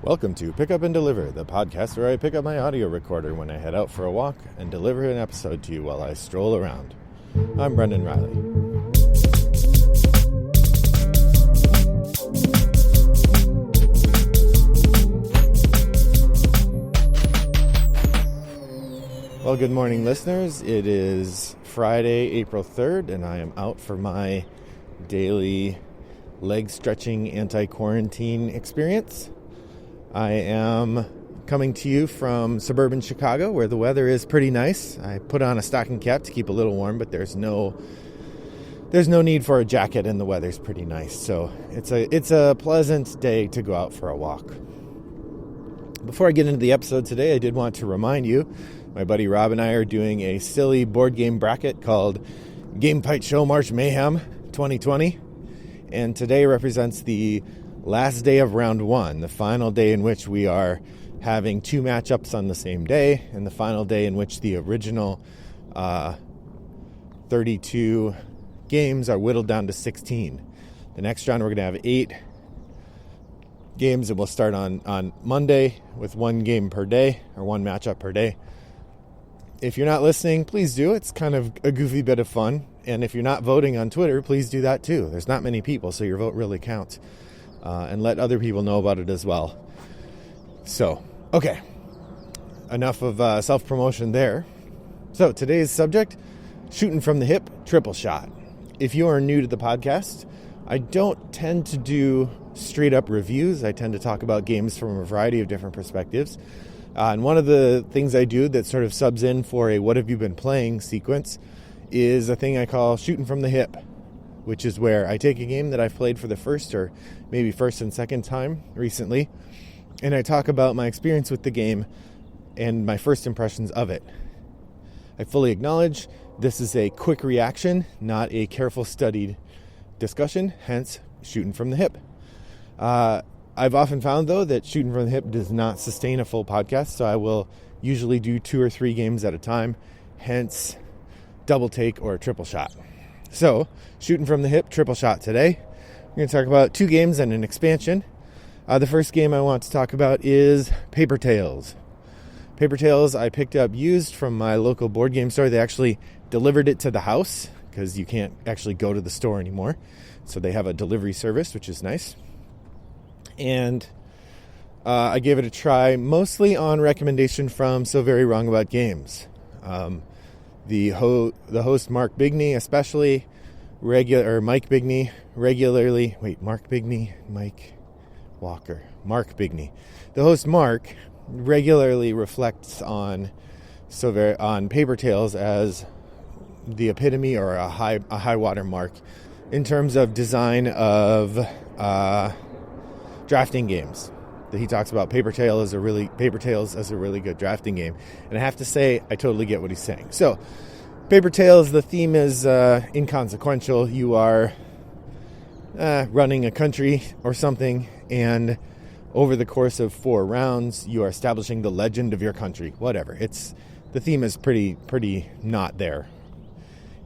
Welcome to Pick Up and Deliver, the podcast where I pick up my audio recorder when I head out for a walk and deliver an episode to you while I stroll around. I'm Brendan Riley. Well, good morning, listeners. It is Friday, April 3rd, and I am out for my daily leg stretching anti-quarantine experience. I am coming to you from suburban Chicago, where the weather is pretty nice. I put on a stocking cap to keep a little warm, but there's no need for a jacket, and the weather's pretty nice. So it's a pleasant day to go out for a walk. Before I get into the episode today, I did want to remind you, my buddy Rob and I are doing a silly board game bracket called Game Fight Show March Mayhem 2020, and today represents the last day of round one, the final day in which we are having two matchups on the same day, and the final day in which the original 32 games are whittled down to 16. The next round we're going to have 8 games, and we'll start on Monday with one game per day, or one matchup per day. If you're not listening, please do. It's kind of a goofy bit of fun. And if you're not voting on Twitter, please do that too. There's not many people, so your vote really counts. And let other people know about it as well. So, okay. Enough of self-promotion there. So, today's subject, shooting from the hip, triple shot. If you are new to the podcast, I don't tend to do straight-up reviews. I tend to talk about games from a variety of different perspectives. And one of the things I do that sort of subs in for a what have you been playing sequence is a thing I call shooting from the hip, which is where I take a game that I've played for the first or maybe first and second time recently, and I talk about my experience with the game and my first impressions of it. I fully acknowledge this is a quick reaction, not a careful studied discussion, hence shooting from the hip. I've often found, though, that shooting from the hip does not sustain a full podcast, so I will usually do 2 or 3 games at a time, hence double take or triple shot. So, shooting from the hip, triple shot today. We're going to talk about 2 games and an expansion. The first game I want to talk about is Paper Tales. Paper Tales I picked up used from my local board game store. They actually delivered it to the house because you can't actually go to the store anymore. So they have a delivery service, which is nice. And I gave it a try, mostly on recommendation from So Very Wrong About Games. The host Mark Bigney, especially Mike Bigney, regularly. Wait, Mark Bigney, Mike Walker, Mark Bigney. The host Mark regularly reflects on Paper Tales as the epitome or a high water mark in terms of design of drafting games. That he talks about Paper Tales as a really good drafting game. And I have to say, I totally get what he's saying. So, Paper Tales, the theme is inconsequential. You are running a country or something, and over the course of 4 rounds, you are establishing the legend of your country. Whatever. The theme is pretty not there.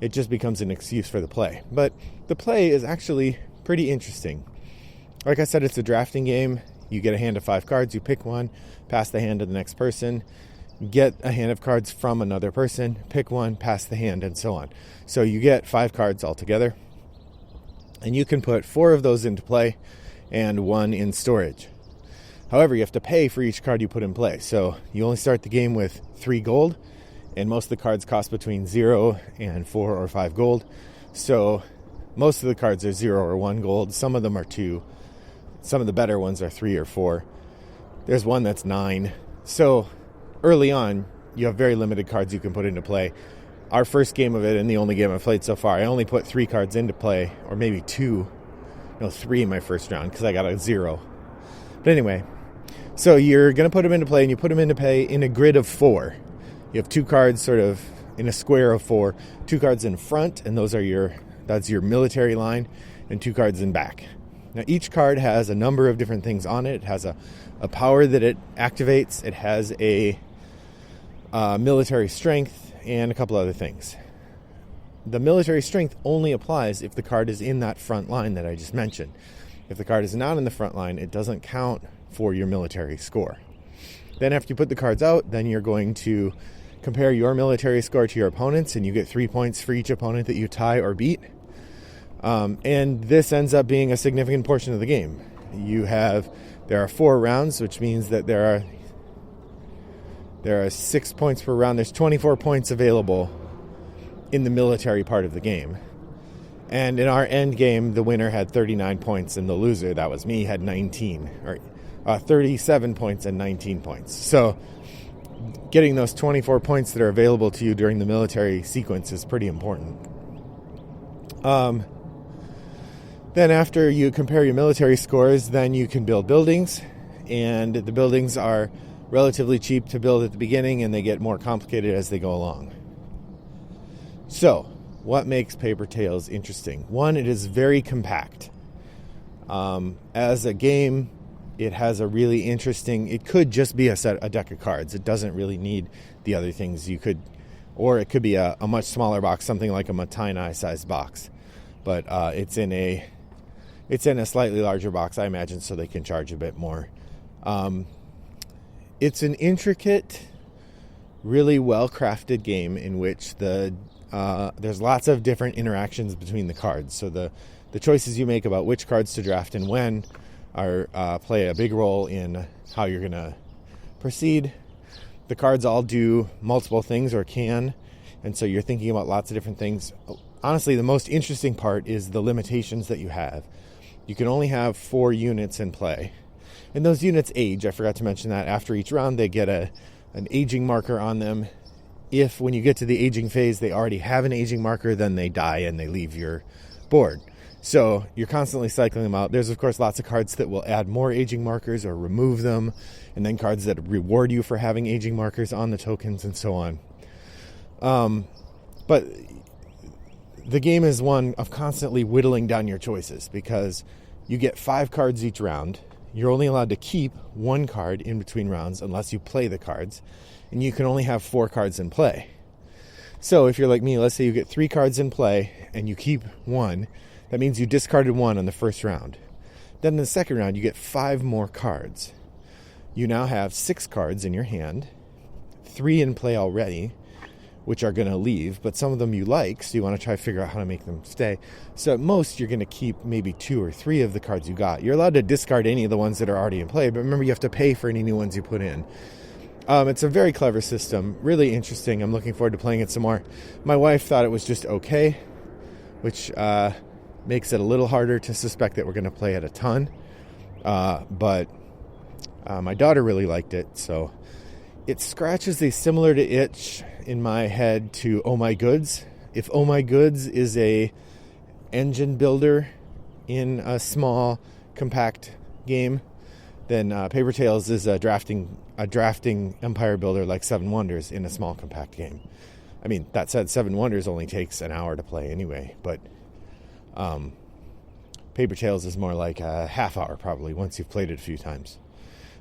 It just becomes an excuse for the play. But the play is actually pretty interesting. Like I said, it's a drafting game. You get a hand of 5 cards, you pick one, pass the hand to the next person, get a hand of cards from another person, pick one, pass the hand, and so on. So you get 5 cards altogether, and you can put 4 of those into play and 1 in storage. However, you have to pay for each card you put in play. So you only start the game with 3 gold, and most of the cards cost between 0 and 4 or 5 gold. So most of the cards are 0 or 1 gold. Some of them are 2. Some of the better ones are 3 or 4. There's one that's 9. So early on, you have very limited cards you can put into play. Our first game of it, and the only game I've played so far, I only put 3 cards into play, or maybe 2. No, 3 in my first round, because I got a 0. But anyway, so you're going to put them into play, and you put them into play in a grid of 4. You have 2 cards sort of in a square of 4. 2 cards in front, and that's your military line, and 2 cards in back. Now, each card has a number of different things on it. It has a power that it activates. It has a military strength and a couple other things. The military strength only applies if the card is in that front line that I just mentioned. If the card is not in the front line, it doesn't count for your military score. Then after you put the cards out, then you're going to compare your military score to your opponent's, and you get 3 points for each opponent that you tie or beat. And this ends up being a significant portion of the game. There are 4 rounds, which means that there are 6 points per round. There's 24 points available in the military part of the game. And in our end game, the winner had 39 points, and the loser, that was me, had 37 points and 19 points. So getting those 24 points that are available to you during the military sequence is pretty important. Then after you compare your military scores, then you can build buildings. And the buildings are relatively cheap to build at the beginning, and they get more complicated as they go along. So, what makes Paper Tales interesting? One, it is very compact. As a game, it has a really interesting... It could just be a deck of cards. It doesn't really need the other things. Or it could be a much smaller box, something like a Matai-sized box. But it's in a slightly larger box, I imagine, so they can charge a bit more. It's an intricate, really well-crafted game in which there's lots of different interactions between the cards. So the choices you make about which cards to draft and when play a big role in how you're going to proceed. The cards all do multiple things, or can, and so you're thinking about lots of different things. Honestly, the most interesting part is the limitations that you have. You can only have 4 units in play. And those units age. I forgot to mention that. After each round, they get an aging marker on them. If, when you get to the aging phase, they already have an aging marker, then they die and they leave your board. So you're constantly cycling them out. There's, of course, lots of cards that will add more aging markers or remove them, and then cards that reward you for having aging markers on the tokens and so on. But the game is one of constantly whittling down your choices, because you get 5 cards each round. You're only allowed to keep 1 card in between rounds unless you play the cards, and you can only have 4 cards in play. So if you're like me, let's say you get 3 cards in play and you keep 1, that means you discarded 1 on the first round. Then in the second round, you get 5 more cards. You now have 6 cards in your hand, 3 in play already, which are going to leave, but some of them you like, so you want to try to figure out how to make them stay. So at most, you're going to keep maybe 2 or 3 of the cards you got. You're allowed to discard any of the ones that are already in play, but remember, you have to pay for any new ones you put in. It's a very clever system, really interesting. I'm looking forward to playing it some more. My wife thought it was just okay, which makes it a little harder to suspect that we're going to play it a ton. But my daughter really liked it, so it scratches a similar to itch in my head to Oh My Goods. If Oh My Goods is a engine builder in a small, compact game, then Paper Tales is a drafting empire builder like Seven Wonders in a small, compact game. I mean, that said, Seven Wonders only takes an hour to play anyway, but Paper Tales is more like a half hour probably once you've played it a few times.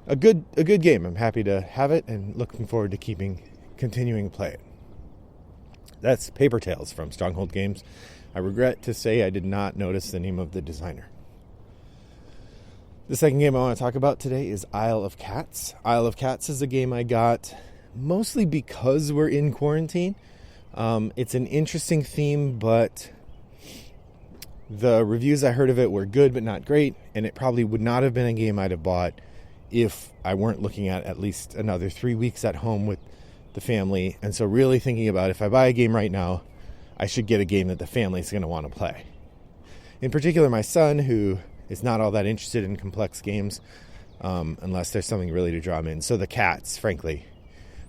A good game. I'm happy to have it and looking forward to continuing to play it. That's Paper Tales from Stronghold Games. I regret to say I did not notice the name of the designer. The second game I want to talk about today is Isle of Cats. Isle of Cats is a game I got mostly because we're in quarantine. It's an interesting theme, but the reviews I heard of it were good but not great, and it probably would not have been a game I'd have bought if I weren't looking at least another 3 weeks at home with the family. And so really thinking about, if I buy a game right now, I should get a game that the family's going to want to play. In particular, my son, who is not all that interested in complex games, unless there's something really to draw him in. So the cats, frankly,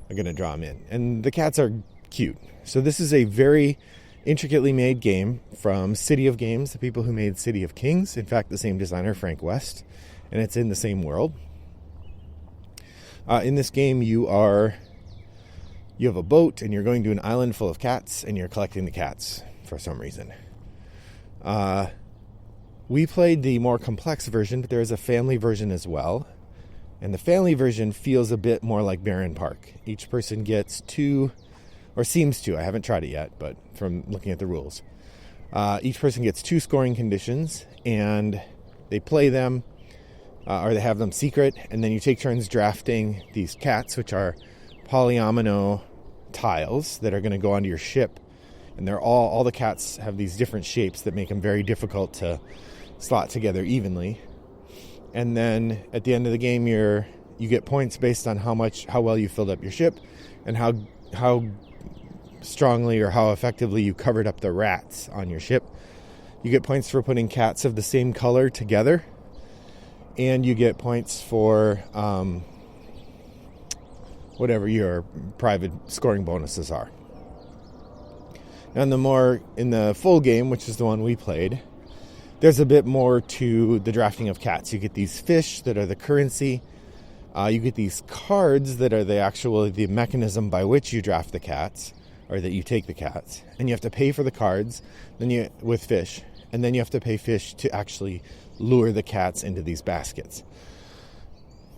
are going to draw him in. And the cats are cute. So this is a very intricately made game from City of Games, the people who made City of Kings. In fact, the same designer, Frank West. And it's in the same world. In this game, you have a boat, and you're going to an island full of cats, and you're collecting the cats for some reason. We played the more complex version, but there is a family version as well. And the family version feels a bit more like Barren Park. Each person gets 2, or seems to, I haven't tried it yet, but from looking at the rules. Each person gets 2 scoring conditions, and they play them. or they have them secret, and then you take turns drafting these cats, which are polyomino tiles that are going to go onto your ship. And they're all the cats have these different shapes that make them very difficult to slot together evenly. And then at the end of the game, you get points based on how well you filled up your ship and how strongly or how effectively you covered up the rats on your ship. You get points for putting cats of the same color together, and you get points for whatever your private scoring bonuses are. And in the full game, which is the one we played, there's a bit more to the drafting of cats. You get these fish that are the currency. You get these cards that are the mechanism by which you draft the cats, or that you take the cats. And you have to pay for the cards with fish. And then you have to pay fish to actually lure the cats into these baskets.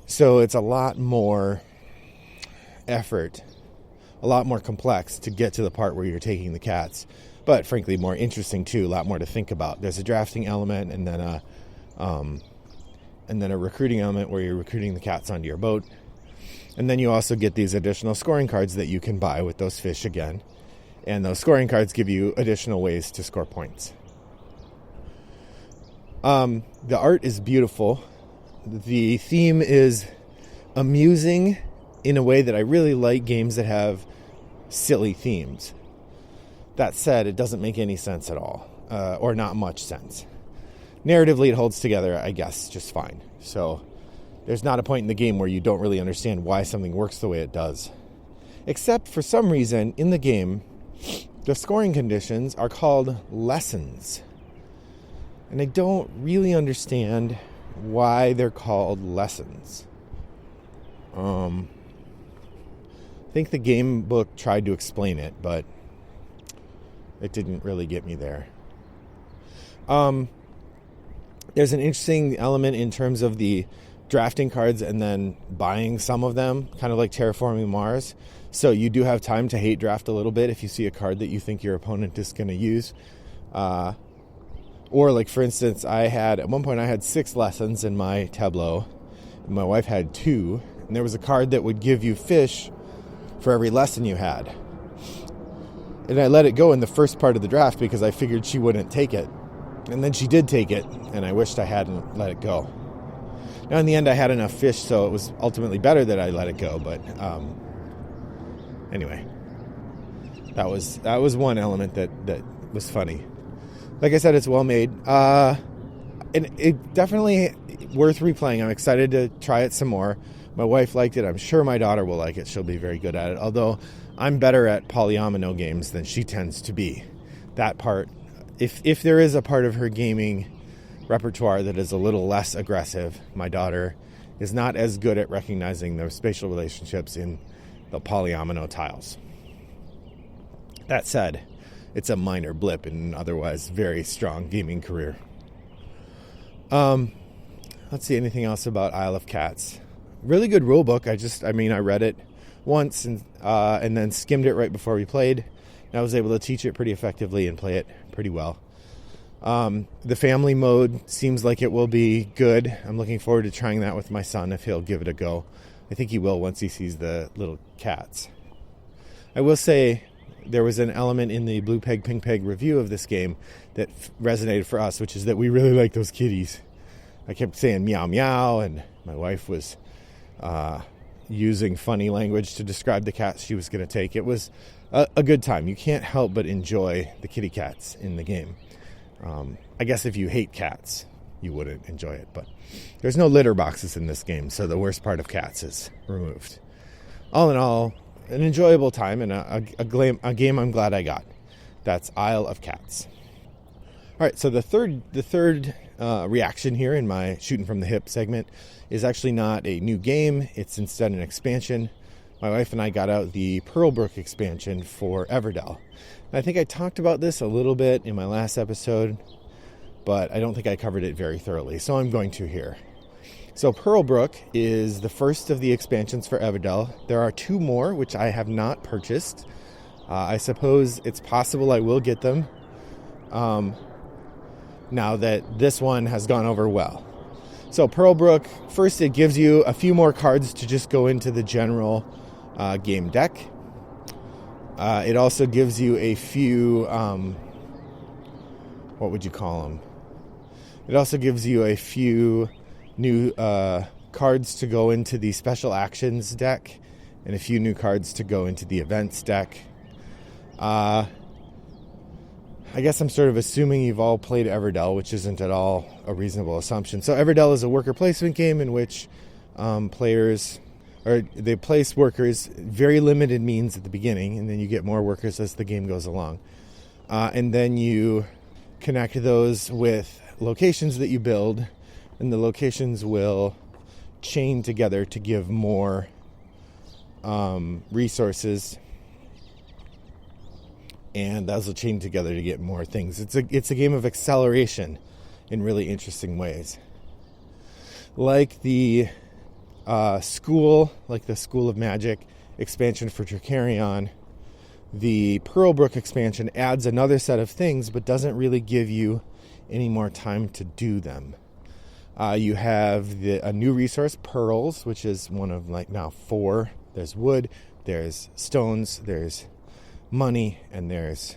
So it's a lot more effort, a lot more complex to get to the part where you're taking the cats, but frankly more interesting too. A lot more to think about. There's a drafting element, and then a recruiting element where you're recruiting the cats onto your boat, and then you also get these additional scoring cards that you can buy with those fish again, and those scoring cards give you additional ways to score points. The art is beautiful. The theme is amusing in a way that I really like games that have silly themes. That said, it doesn't make any sense at all, or not much sense. Narratively, it holds together, I guess, just fine. So there's not a point in the game where you don't really understand why something works the way it does. Except for some reason, in the game, the scoring conditions are called lessons. And I don't really understand why they're called lessons. I think the game book tried to explain it, but it didn't really get me there. There's an interesting element in terms of the drafting cards and then buying some of them, kind of like Terraforming Mars. So you do have time to hate draft a little bit if you see a card that you think your opponent is going to use. Or like, for instance, at one point I had 6 lessons in my tableau, and my wife had 2, and there was a card that would give you fish for every lesson you had. And I let it go in the first part of the draft because I figured she wouldn't take it. And then she did take it, and I wished I hadn't let it go. Now, in the end, I had enough fish, so it was ultimately better that I let it go. But anyway, that was one element that was funny. Like I said, it's well made. And it definitely worth replaying. I'm excited to try it some more. My wife liked it. I'm sure my daughter will like it. She'll be very good at it. Although I'm better at polyomino games than she tends to be. That part, if there is a part of her gaming repertoire that is a little less aggressive, my daughter is not as good at recognizing the spatial relationships in the polyomino tiles. That said, it's a minor blip in an otherwise very strong gaming career. Let's see, anything else about Isle of Cats? Really good rule book. I read it once and then skimmed it right before we played. And I was able to teach it pretty effectively and play it pretty well. The family mode seems like it will be good. I'm looking forward to trying that with my son if he'll give it a go. I think he will once he sees the little cats. I will say there was an element in the Blue Peg Pink Peg review of this game that resonated for us, which is that we really like those kitties. I kept saying meow meow, and my wife was using funny language to describe the cats she was going to take. It was a good time. You can't help but enjoy the kitty cats in the game. I guess if you hate cats, you wouldn't enjoy it. But there's no litter boxes in this game, so the worst part of cats is removed. All in all, an enjoyable time and a game I'm glad I got. That's Isle of Cats. All right, so the third reaction here in my Shootin' from the Hip segment is actually not a new game. It's instead an expansion. My wife and I got out the Pearlbrook expansion for Everdell. And I think I talked about this a little bit in my last episode, but I don't think I covered it very thoroughly, so I'm going to here. So Pearlbrook is the first of the expansions for Everdell. There are 2 more, which I have not purchased. I suppose it's possible I will get them now that this one has gone over well. So Pearlbrook, first it gives you a few more cards to just go into the general game deck. It also gives you a few, what would you call them? It also gives you a few new cards to go into the special actions deck and a few new cards to go into the events deck. I guess I'm sort of assuming you've all played Everdell, which isn't at all a reasonable assumption. So Everdell is a worker placement game in which they place workers, very limited means at the beginning, and then you get more workers as the game goes along. And then you connect those with locations that you build, and the locations will chain together to give more resources, and those will chain together to get more things. It's a game of acceleration in really interesting ways. Like the School of Magic expansion for Tricarion, the Pearlbrook expansion adds another set of things, but doesn't really give you any more time to do them. You have a new resource, pearls, which is one of now 4. There's wood, there's stones, there's money, and there's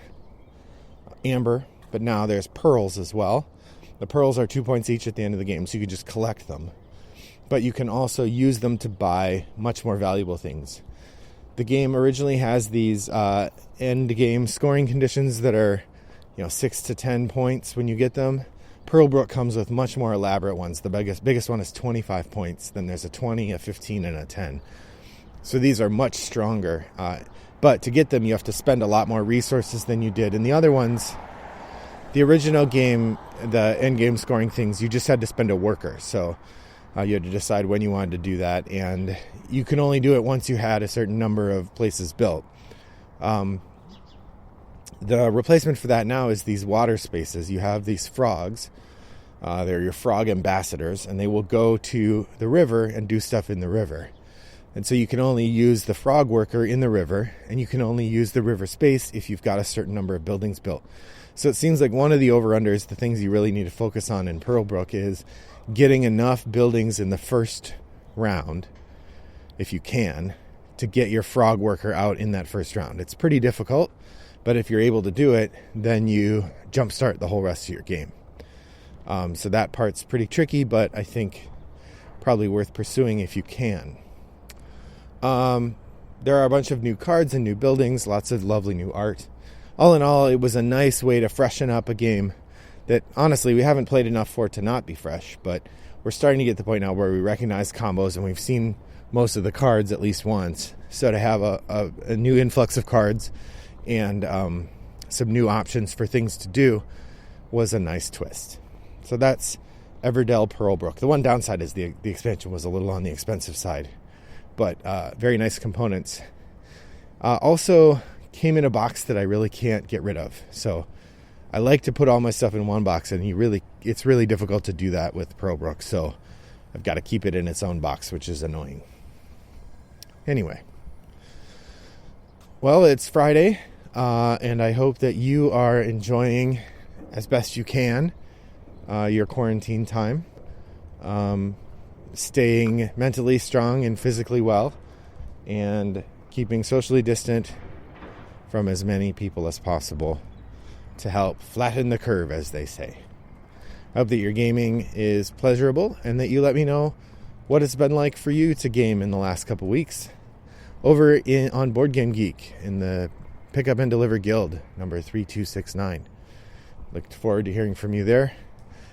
amber, but now there's pearls as well. The pearls are 2 points each at the end of the game, so you can just collect them. But you can also use them to buy much more valuable things. The game originally has these end game scoring conditions that are 6 to 10 points when you get them. Pearlbrook comes with much more elaborate ones. The biggest one is 25 points. Then there's a 20, a 15, and a 10. So these are much stronger. But to get them, you have to spend a lot more resources than you did in the other ones. The original game, the end game scoring things, you just had to spend a worker. So you had to decide when you wanted to do that. And you can only do it once you had a certain number of places built. The replacement for that now is these water spaces. You have these frogs. They're your frog ambassadors, and they will go to the river and do stuff in the river. And so you can only use the frog worker in the river, and you can only use the river space if you've got a certain number of buildings built. So it seems like one of the over-unders, the things you really need to focus on in Pearlbrook, is getting enough buildings in the first round, if you can, to get your frog worker out in that first round. It's pretty difficult, but if you're able to do it, then you jumpstart the whole rest of your game. So that part's pretty tricky, but I think probably worth pursuing if you can. There are a bunch of new cards and new buildings, lots of lovely new art. All in all, it was a nice way to freshen up a game that, honestly, we haven't played enough for it to not be fresh, but we're starting to get to the point now where we recognize combos, and we've seen most of the cards at least once. So to have a new influx of cards and some new options for things to do was a nice twist. So that's Everdell Pearlbrook. The one downside is the expansion was a little on the expensive side, but very nice components. Also came in a box that I really can't get rid of. So I like to put all my stuff in one box, and it's really difficult to do that with Pearlbrook. So I've got to keep it in its own box, which is annoying. Anyway, well, it's Friday, and I hope that you are enjoying as best you can your quarantine time, staying mentally strong and physically well, and keeping socially distant from as many people as possible to help flatten the curve, as they say. I hope that your gaming is pleasurable, and that you let me know what it's been like for you to game in the last couple weeks over on Board Game Geek in the Pick Up and Deliver Guild number 3269. Look forward to hearing from you there.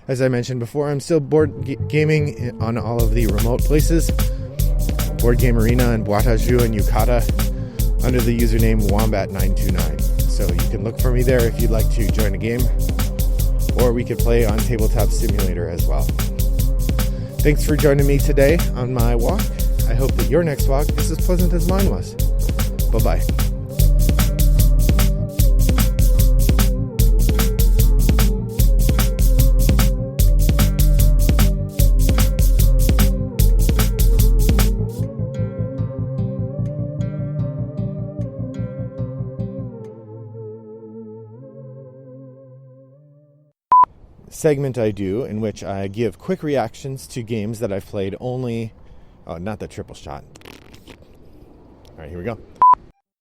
As I mentioned before, I'm still gaming on all of the remote places, Board Game Arena and Boîte à Jeux and Yukata, under the username Wombat929. So you can look for me there if you'd like to join a game, or we could play on Tabletop Simulator as well. Thanks for joining me today on my walk. I hope that your next walk is as pleasant as mine was. Bye-bye. segment I do in which I give quick reactions to games that I've played only... Oh, not the triple shot. All right, here we go.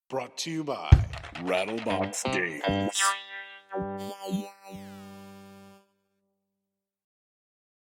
Brought to you by Rattlebox Games.